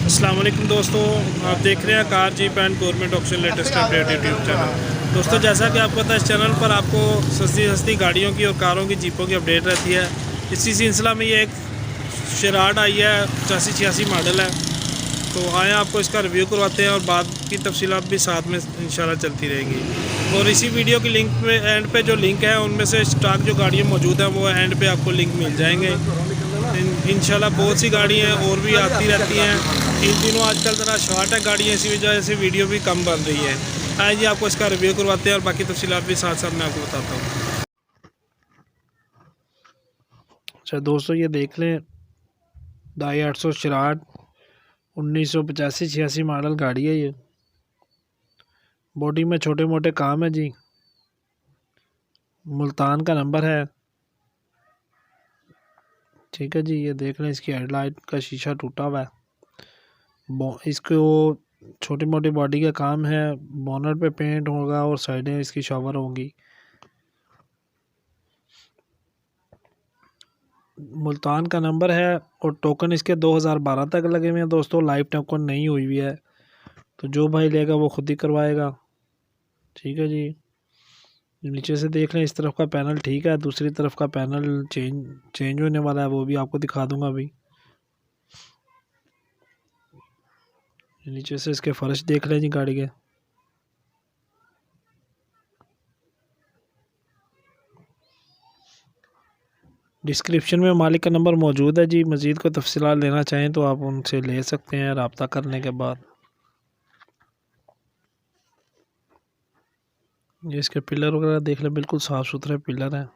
अस्सलाम वालेकुम दोस्तों, आप देख रहे हैं car jeep and government option latest update YouTube channel. दोस्तों, जैसा कि आपको पता है, इस चैनल पर आपको सस्ती सस्ती गाड़ियों की और कारों की जीपों की अपडेट रहती है। इसी सिलसिला में ये एक शराड आई है, 85-86 मॉडल है। तो आए आपको इसका रिव्यू करवाते हैं और बाद की तफसीलात भी साथ में इंशाल्लाह चलती रहेंगी। और इसी वीडियो की लिंक में एंड पे जो लिंक है उनमें से स्टॉक जो गाड़ियाँ मौजूद हैं वो एंड पे आपको लिंक मिल जाएंगे। इंशाल्लाह बहुत सी गाड़ियाँ और भी आती रहती हैं। इन दिनों आजकल ज़रा शॉर्ट है गाड़ियाँ, इसी वजह से वीडियो भी कम बन रही है। आइए जी आपको इसका रिव्यू करवाते हैं और बाकी तफसीलात भी साथ साथ मैं आपको बताता हूँ। अच्छा दोस्तों, ये देख लें, दाई 800 शराड 1985-86 मॉडल गाड़ी है। ये बॉडी में छोटे मोटे काम है जी। मुल्तान का नंबर है, ठीक है जी। ये देख लें, इसकी हेडलाइट का शीशा टूटा हुआ है। इसको छोटी मोटी बॉडी का काम है। बोनट पे पेंट होगा और साइडें इसकी शॉवर होंगी। मुल्तान का नंबर है और टोकन इसके 2012 तक लगे हुए हैं दोस्तों। लाइफ टोकन नहीं हुई हुई है, तो जो भाई लेगा वो खुद ही करवाएगा, ठीक है जी। नीचे से देख लें, इस तरफ का पैनल ठीक है, दूसरी तरफ का पैनल चेंज होने वाला है, वो भी आपको दिखा दूंगा अभी। नीचे से इसके फर्श देख लें जी गाड़ी के। डिस्क्रिप्शन में मालिक का नंबर मौजूद है जी। मज़ीद को तफसीलात लेना चाहें तो आप उनसे ले सकते हैं रब्ता करने के बाद। ये इसके पिलर वगैरह देख लें, बिल्कुल साफ़ सुथरे पिलर हैं।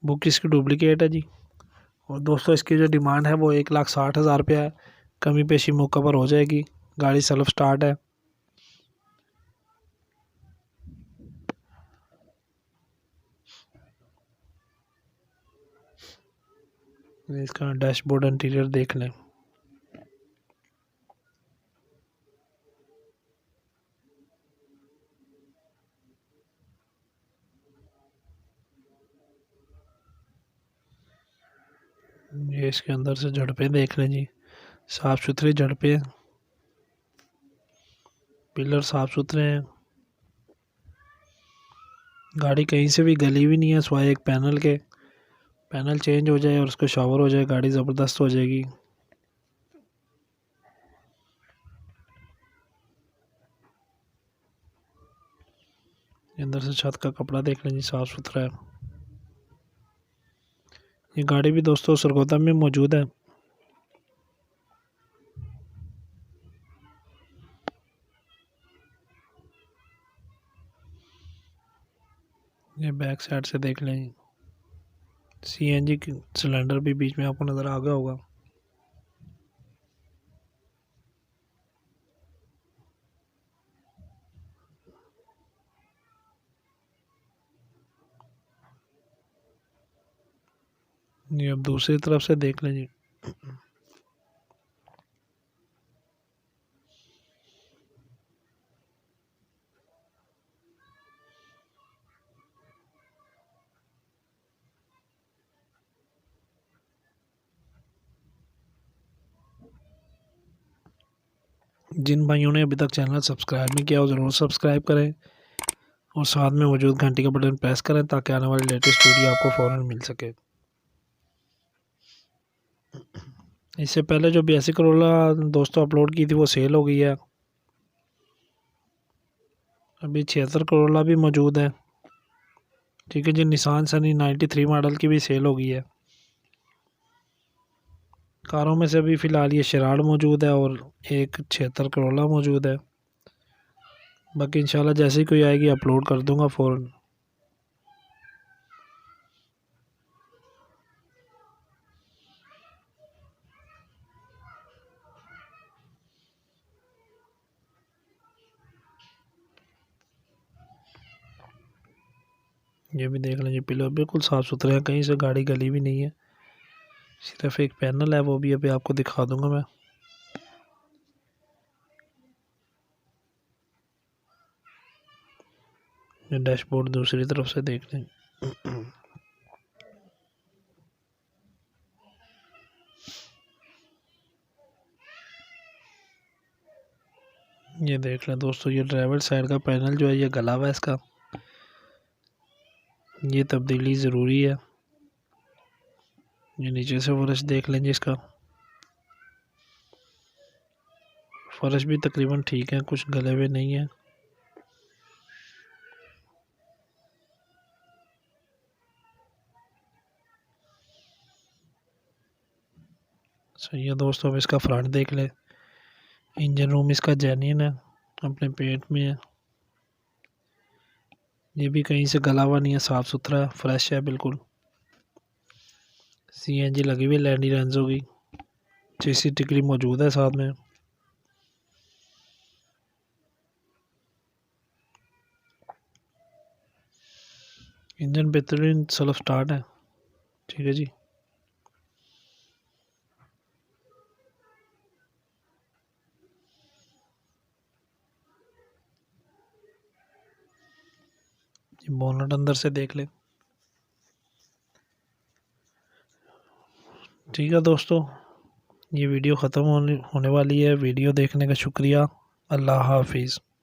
बुक इसकी डुप्लीकेट है जी। और दोस्तों, इसकी जो डिमांड है वो 1,60,000 रुपया है। कमी पेशी मौका पर हो जाएगी। गाड़ी सेल्फ स्टार्ट है। इसका डैशबोर्ड इंटीरियर देख लें। ये इसके अंदर से झड़पें देख लें जी, साफ़ सुथरी झड़पें। पिलर साफ़ सुथरे हैं। गाड़ी कहीं से भी गली भी नहीं है, सिवाय एक पैनल के। पैनल चेंज हो जाए और उसको शावर हो जाए, गाड़ी ज़बरदस्त हो जाएगी। अंदर से छत का कपड़ा देख लें जी, साफ़ सुथरा है। ये गाड़ी भी दोस्तों सरगोदा में मौजूद है। ये बैक साइड से देख लें, सीएनजी की सिलेंडर भी बीच में आपको नज़र आ गया होगा। ये अब दूसरी तरफ से देख लें जी। जिन भाइयों ने अभी तक चैनल सब्सक्राइब नहीं किया वो ज़रूर सब्सक्राइब करें और साथ में मौजूद घंटी का बटन प्रेस करें ताकि आने वाली लेटेस्ट वीडियो आपको फ़ौरन मिल सके। इससे पहले जो 82 करोला दोस्तों अपलोड की थी वो सेल हो गई है। अभी 76 करोला भी मौजूद है, ठीक है जी। निसान सनी 93 मॉडल की भी सेल हो गई है। कारों में से अभी फ़िलहाल ये शराड मौजूद है और एक 76 करोला मौजूद है। बाकी इंशाल्लाह जैसे ही कोई आएगी अपलोड कर दूंगा फ़ौरन। ये भी देख लें जी, पिलर बिल्कुल साफ़ सुथरे हैं, कहीं से गाड़ी गली भी नहीं है। सिर्फ एक पैनल है, वो भी अभी आपको दिखा दूंगा मैं। ये डैशबोर्ड दूसरी तरफ से देख लें। ये देख लें दोस्तों, ये ड्राइवर साइड का पैनल जो है ये गला हुआ है इसका, ये तब्दीली ज़रूरी है। ये नीचे से फर्श देख लेंगे, इसका फर्श भी तकरीबन ठीक है, कुछ गले हुए नहीं है। सही है दोस्तों, अब इसका फ्रंट देख ले। इंजन रूम इसका जेन्युइन है, अपने पेट में है। ये भी कहीं से गला हुआ नहीं है, साफ़ सुथरा है, फ्रेश है बिल्कुल। CNG लगी हुई लैंडी रेंजो की, चेसी टिकली मौजूद है साथ में। इंजन बेहतरीन सेल्फ स्टार्ट है, ठीक है जी। बोनट अंदर से देख ले। ठीक है दोस्तों, ये वीडियो ख़त्म होने वाली है। वीडियो देखने का शुक्रिया। अल्लाह हाफिज़।